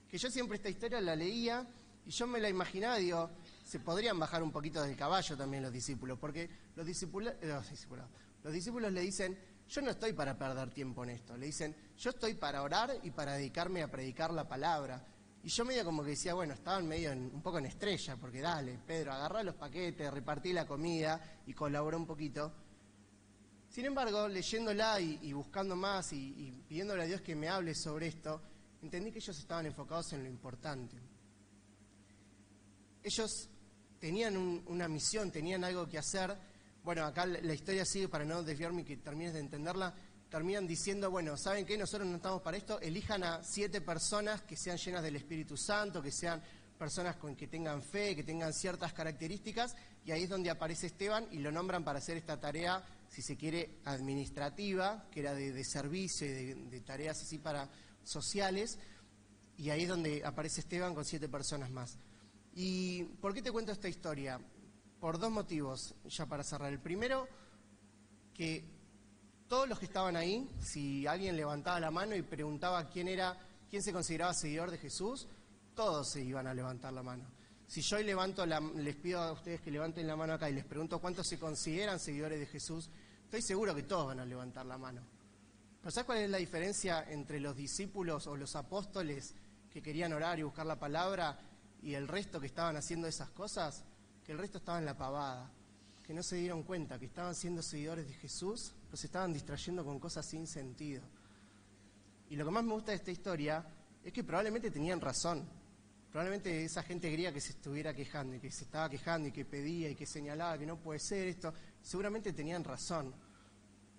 Que yo siempre esta historia la leía y yo me la imaginaba, digo, se podrían bajar un poquito del caballo también los discípulos, porque los discípulos le dicen, yo no estoy para perder tiempo en esto, le dicen, yo estoy para orar y para dedicarme a predicar la palabra. Y yo medio como que decía, bueno, estaban medio un poco en estrella, porque dale, Pedro, agarrá los paquetes, repartí la comida y colaboró un poquito. Sin embargo, leyéndola y buscando más y pidiéndole a Dios que me hable sobre esto, entendí que ellos estaban enfocados en lo importante. Ellos tenían una misión, tenían algo que hacer. Bueno, acá la historia sigue, para no desviarme y que termines de entenderla, terminan diciendo, bueno, ¿saben qué? Nosotros no estamos para esto, elijan a 7 personas que sean llenas del Espíritu Santo, que sean personas que tengan fe, que tengan ciertas características, y ahí es donde aparece Esteban y lo nombran para hacer esta tarea, si se quiere, administrativa, que era de servicio y de tareas así para sociales, y ahí es donde aparece Esteban con 7 personas más. ¿Y por qué te cuento esta historia? por dos motivos, ya para cerrar. El primero, que todos los que estaban ahí, si alguien levantaba la mano y preguntaba quién se consideraba seguidor de Jesús, todos se iban a levantar la mano. Si yo hoy les pido a ustedes que levanten la mano acá y les pregunto cuántos se consideran seguidores de Jesús, estoy seguro que todos van a levantar la mano. ¿Pero sabes cuál es la diferencia entre los discípulos o los apóstoles que querían orar y buscar la palabra y el resto que estaban haciendo esas cosas? Que el resto estaba en la pavada, que no se dieron cuenta que estaban siendo seguidores de Jesús, pero se estaban distrayendo con cosas sin sentido. Y lo que más me gusta de esta historia es que probablemente tenían razón. Probablemente esa gente griega que se estuviera quejando y que se estaba quejando y que pedía y que señalaba que no puede ser esto, seguramente tenían razón.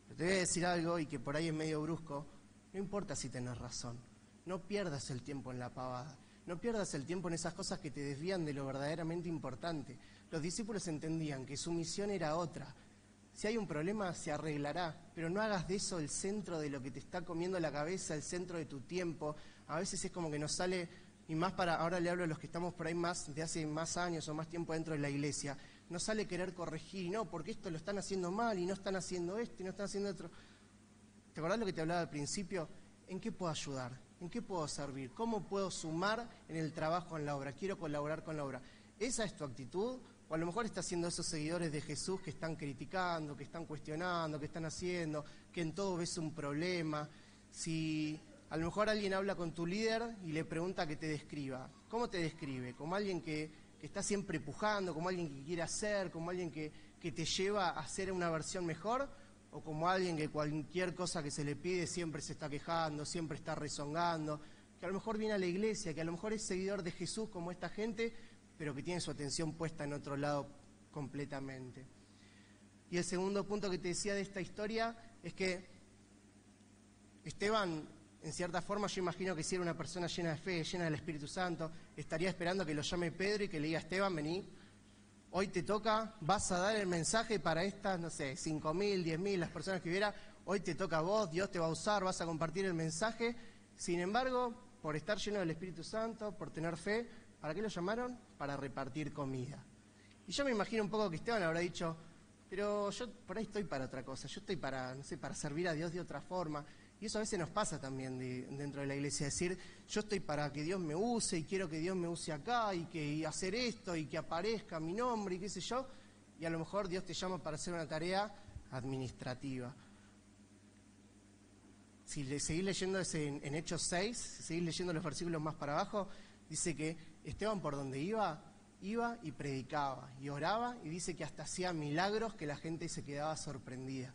Pero te voy a decir algo y que por ahí es medio brusco, no importa si tenés razón, no pierdas el tiempo en la pavada, no pierdas el tiempo en esas cosas que te desvían de lo verdaderamente importante. Los discípulos entendían que su misión era otra. Si hay un problema, se arreglará, pero no hagas de eso el centro de lo que te está comiendo la cabeza, el centro de tu tiempo. A veces es como que nos sale, y más ahora le hablo a los que estamos por ahí más, de hace más años o más tiempo dentro de la iglesia, nos sale querer corregir, y no, porque esto lo están haciendo mal, y no están haciendo esto, y no están haciendo otro. ¿Te acordás lo que te hablaba al principio? ¿En qué puedo ayudar? ¿En qué puedo servir? ¿Cómo puedo sumar en el trabajo, en la obra? Quiero colaborar con la obra. ¿Esa es tu actitud? O a lo mejor estás siendo esos seguidores de Jesús que están criticando, que están cuestionando, que están haciendo, que en todo ves un problema. Si a lo mejor alguien habla con tu líder y le pregunta que te describa, ¿cómo te describe? ¿Como alguien que está siempre empujando, como alguien que quiere hacer, como alguien que te lleva a hacer una versión mejor? ¿O como alguien que cualquier cosa que se le pide siempre se está quejando, siempre está rezongando, que a lo mejor viene a la iglesia, que a lo mejor es seguidor de Jesús como esta gente, pero que tiene su atención puesta en otro lado completamente? Y el segundo punto que te decía de esta historia es que Esteban, en cierta forma, yo imagino que si era una persona llena de fe, llena del Espíritu Santo, estaría esperando que lo llame Pedro y que le diga: Esteban, vení, hoy te toca, vas a dar el mensaje para estas, no sé, 5.000, 10.000, las personas que hubiera, hoy te toca a vos, Dios te va a usar, vas a compartir el mensaje. Sin embargo, por estar lleno del Espíritu Santo, por tener fe, ¿para qué lo llamaron? Para repartir comida. Y yo me imagino un poco que Esteban habrá dicho: pero yo por ahí estoy para otra cosa, yo estoy para, no sé, para servir a Dios de otra forma. Y eso a veces nos pasa también dentro de la iglesia, decir: yo estoy para que Dios me use y quiero que Dios me use acá y hacer esto y que aparezca mi nombre y qué sé yo. Y a lo mejor Dios te llama para hacer una tarea administrativa. Si seguís leyendo en Hechos 6, si seguís leyendo los versículos más para abajo, dice que Esteban por donde iba y predicaba y oraba, y dice que hasta hacía milagros que la gente se quedaba sorprendida.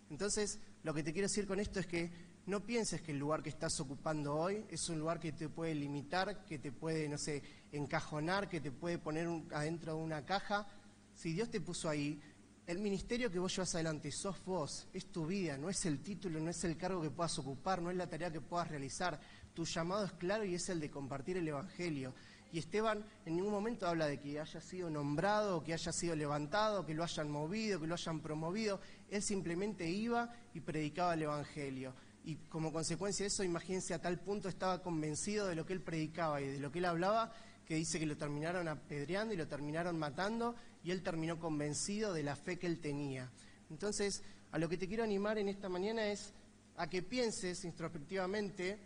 Entonces, lo que te quiero decir con esto es que no pienses que el lugar que estás ocupando hoy es un lugar que te puede limitar, que te puede, no sé, encajonar, que te puede poner adentro de una caja. Si Dios te puso ahí, el ministerio que vos llevas adelante sos vos, es tu vida, no es el título, no es el cargo que puedas ocupar, no es la tarea que puedas realizar. Tu llamado es claro y es el de compartir el Evangelio. Y Esteban en ningún momento habla de que haya sido nombrado, que haya sido levantado, que lo hayan movido, que lo hayan promovido. Él simplemente iba y predicaba el Evangelio. Y como consecuencia de eso, imagínense, a tal punto estaba convencido de lo que él predicaba y de lo que él hablaba, que dice que lo terminaron apedreando y lo terminaron matando, y él terminó convencido de la fe que él tenía. Entonces, a lo que te quiero animar en esta mañana es a que pienses introspectivamente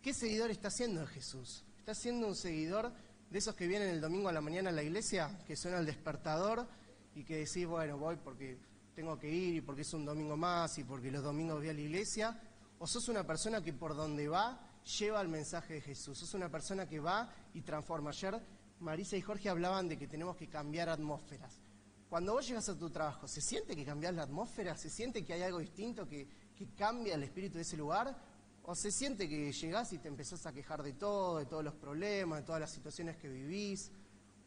qué seguidor estás siendo de Jesús. ¿Estás siendo un seguidor de esos que vienen el domingo a la mañana a la iglesia, que suena el despertador y que decís: bueno, voy porque tengo que ir y porque es un domingo más y porque los domingos voy a la iglesia? ¿O sos una persona que por donde va lleva el mensaje de Jesús? ¿Sos una persona que va y transforma? Ayer Marisa y Jorge hablaban de que tenemos que cambiar atmósferas. Cuando vos llegas a tu trabajo, ¿se siente que cambiás la atmósfera? ¿Se siente que hay algo distinto que cambia el espíritu de ese lugar? ¿O se siente que llegás y te empezás a quejar de todo, de todos los problemas, de todas las situaciones que vivís?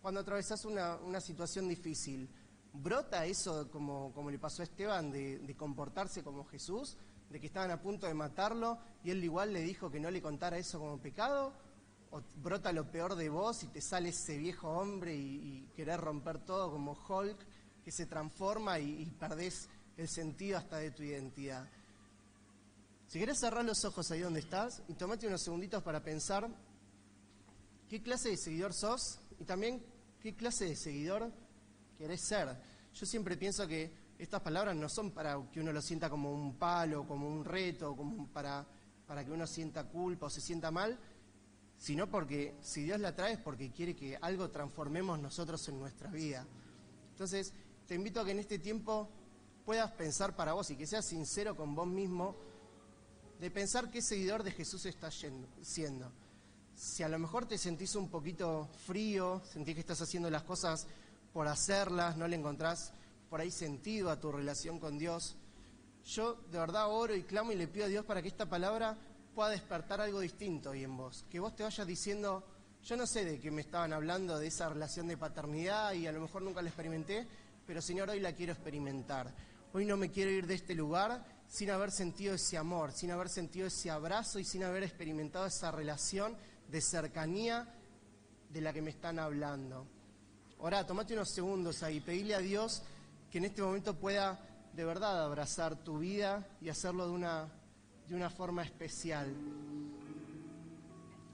Cuando atravesás una situación difícil, ¿brota eso como le pasó a Esteban de comportarse como Jesús? ¿De que estaban a punto de matarlo y él igual le dijo que no le contara eso como pecado? ¿O brota lo peor de vos y te sale ese viejo hombre y querés romper todo como Hulk, que se transforma y perdés el sentido hasta de tu identidad? Si querés cerrar los ojos ahí donde estás y tomate unos segunditos para pensar qué clase de seguidor sos y también ¿Qué clase de seguidor querés ser? Yo siempre pienso que estas palabras no son para que uno lo sienta como un palo, como un reto, como para que uno sienta culpa o se sienta mal, sino porque si Dios la trae es porque quiere que algo transformemos nosotros en nuestra vida. Entonces, te invito a que en este tiempo puedas pensar para vos y que seas sincero con vos mismo de pensar qué seguidor de Jesús estás siendo. Si a lo mejor te sentís un poquito frío, sentís que estás haciendo las cosas por hacerlas, no le encontrás por ahí sentido a tu relación con Dios, yo de verdad oro y clamo y le pido a Dios para que esta palabra pueda despertar algo distinto hoy en vos. Que vos te vayas diciendo, yo no sé de qué me estaban hablando, de esa relación de paternidad y a lo mejor nunca la experimenté, pero Señor, hoy la quiero experimentar. Hoy no me quiero ir de este lugar sin haber sentido ese amor, sin haber sentido ese abrazo y sin haber experimentado esa relación de cercanía de la que me están hablando. Ahora, tomate unos segundos ahí, pedile a Dios que en este momento pueda de verdad abrazar tu vida y hacerlo de una forma especial.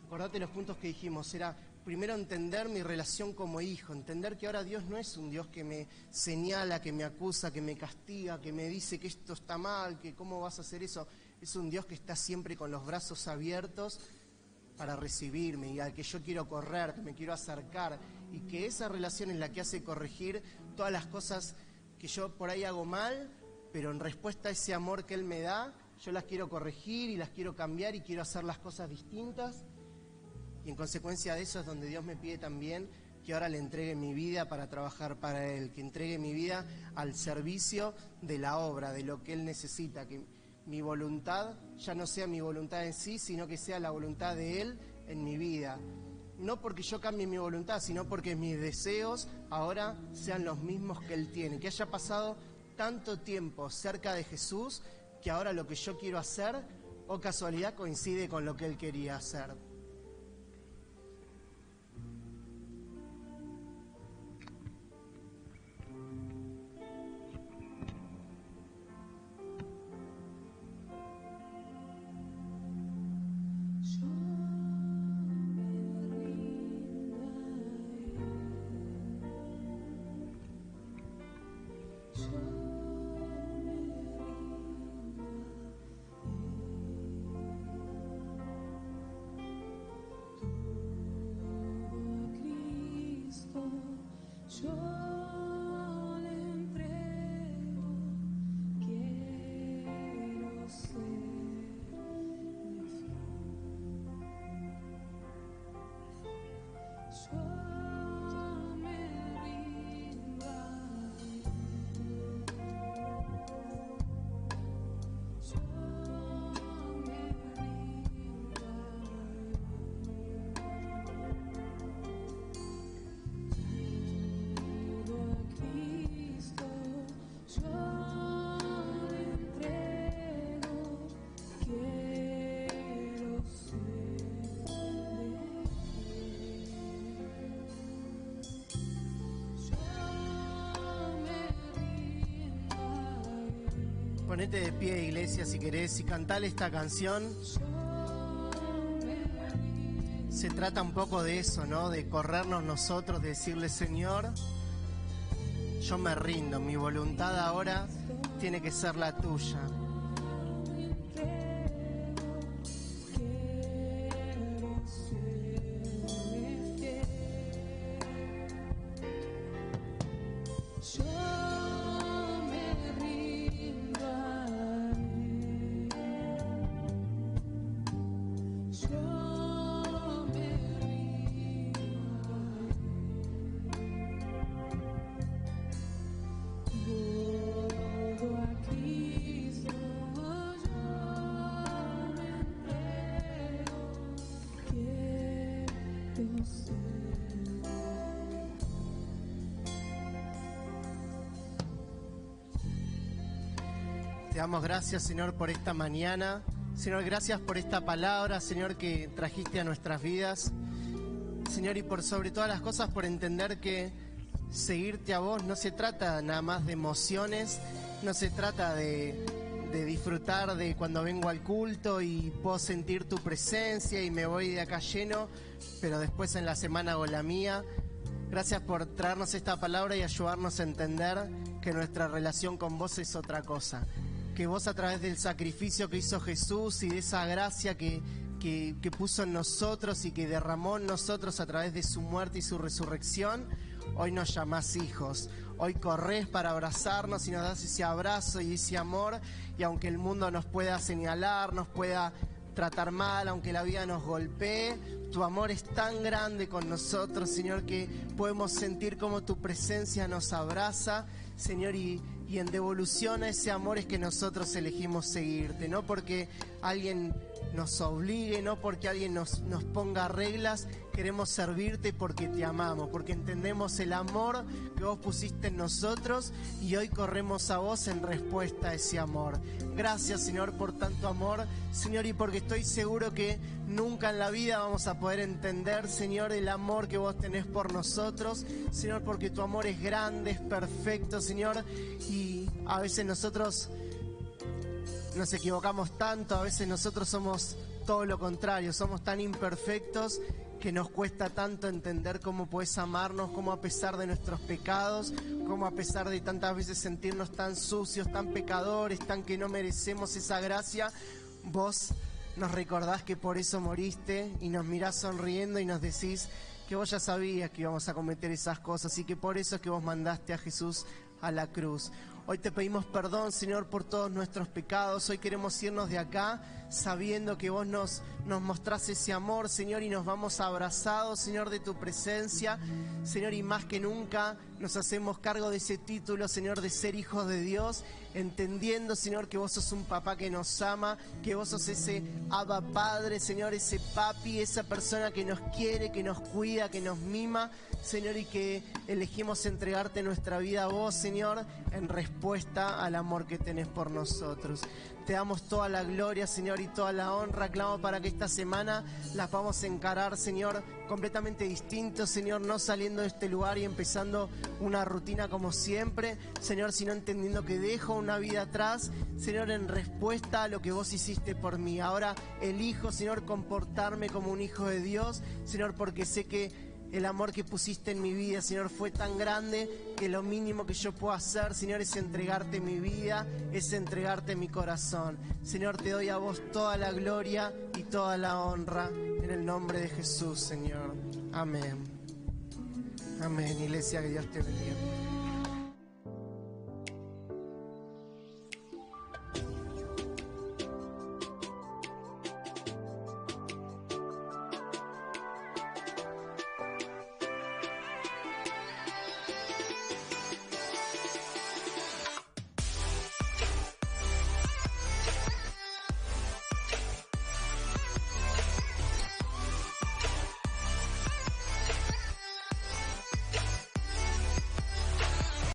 Acordate los puntos que dijimos, era primero entender mi relación como hijo, entender que ahora Dios no es un Dios que me señala, que me acusa, que me castiga, que me dice que esto está mal, que cómo vas a hacer eso. Es un Dios que está siempre con los brazos abiertos para recibirme y al que yo quiero correr, que me quiero acercar, y que esa relación es la que hace corregir todas las cosas que yo por ahí hago mal, pero en respuesta a ese amor que Él me da, yo las quiero corregir y las quiero cambiar y quiero hacer las cosas distintas. Y en consecuencia de eso es donde Dios me pide también que ahora le entregue mi vida para trabajar para Él, que entregue mi vida al servicio de la obra, de lo que Él necesita, que mi voluntad ya no sea mi voluntad en sí, sino que sea la voluntad de Él en mi vida. No porque yo cambie mi voluntad, sino porque mis deseos ahora sean los mismos que Él tiene, que haya pasado tanto tiempo cerca de Jesús que ahora lo que yo quiero hacer, o casualidad, coincide con lo que Él quería hacer. Ponete de pie, iglesia, si querés, y cantale esta canción. Se trata un poco de eso, ¿no? De corrernos nosotros, de decirle, Señor, yo me rindo, mi voluntad ahora tiene que ser la tuya. Te damos gracias, Señor, por esta mañana. Señor, gracias por esta palabra, Señor, que trajiste a nuestras vidas. Señor, y por sobre todas las cosas, por entender que seguirte a vos no se trata nada más de emociones, no se trata de disfrutar de cuando vengo al culto y puedo sentir tu presencia y me voy de acá lleno, pero después en la semana hago la mía. Gracias por traernos esta palabra y ayudarnos a entender que nuestra relación con vos es otra cosa. Que vos, a través del sacrificio que hizo Jesús y de esa gracia que puso en nosotros y que derramó en nosotros a través de su muerte y su resurrección, hoy nos llamás hijos. Hoy corres para abrazarnos y nos das ese abrazo y ese amor. Y aunque el mundo nos pueda señalar, nos pueda tratar mal, aunque la vida nos golpee, tu amor es tan grande con nosotros, Señor, que podemos sentir como tu presencia nos abraza, Señor, y en devolución a ese amor es que nosotros elegimos seguirte, no porque alguien nos obligue, no porque alguien nos ponga reglas, queremos servirte porque te amamos, porque entendemos el amor que vos pusiste en nosotros y hoy corremos a vos en respuesta a ese amor. Gracias, Señor, por tanto amor, Señor, y porque estoy seguro que nunca en la vida vamos a poder entender, Señor, el amor que vos tenés por nosotros, Señor, porque tu amor es grande, es perfecto, Señor, y a veces nosotros nos equivocamos tanto, a veces nosotros somos todo lo contrario, somos tan imperfectos que nos cuesta tanto entender cómo puedes amarnos, cómo a pesar de nuestros pecados, cómo a pesar de tantas veces sentirnos tan sucios, tan pecadores, tan que no merecemos esa gracia, vos nos recordás que por eso moriste y nos mirás sonriendo y nos decís que vos ya sabías que íbamos a cometer esas cosas y que por eso es que vos mandaste a Jesús a la cruz. Hoy te pedimos perdón, Señor, por todos nuestros pecados. Hoy queremos irnos de acá sabiendo que vos nos mostrás ese amor, Señor, y nos vamos abrazados, Señor, de tu presencia. Señor, y más que nunca nos hacemos cargo de ese título, Señor, de ser hijos de Dios, entendiendo, Señor, que vos sos un papá que nos ama, que vos sos ese Abba Padre, Señor, ese papi, esa persona que nos quiere, que nos cuida, que nos mima, Señor, y que elegimos entregarte nuestra vida a vos, Señor, en respuesta al amor que tenés por nosotros. Te damos toda la gloria, Señor, y toda la honra. Clamo para que esta semana la podamos encarar, Señor, completamente distinto, Señor, no saliendo de este lugar y empezando una rutina como siempre, Señor, sino entendiendo que dejo una vida atrás, Señor, en respuesta a lo que vos hiciste por mí. Ahora elijo, Señor, comportarme como un hijo de Dios, Señor, porque sé que el amor que pusiste en mi vida, Señor, fue tan grande que lo mínimo que yo puedo hacer, Señor, es entregarte mi vida, es entregarte mi corazón. Señor, te doy a vos toda la gloria y toda la honra en el nombre de Jesús, Señor. Amén. Amén, iglesia, que Dios te bendiga.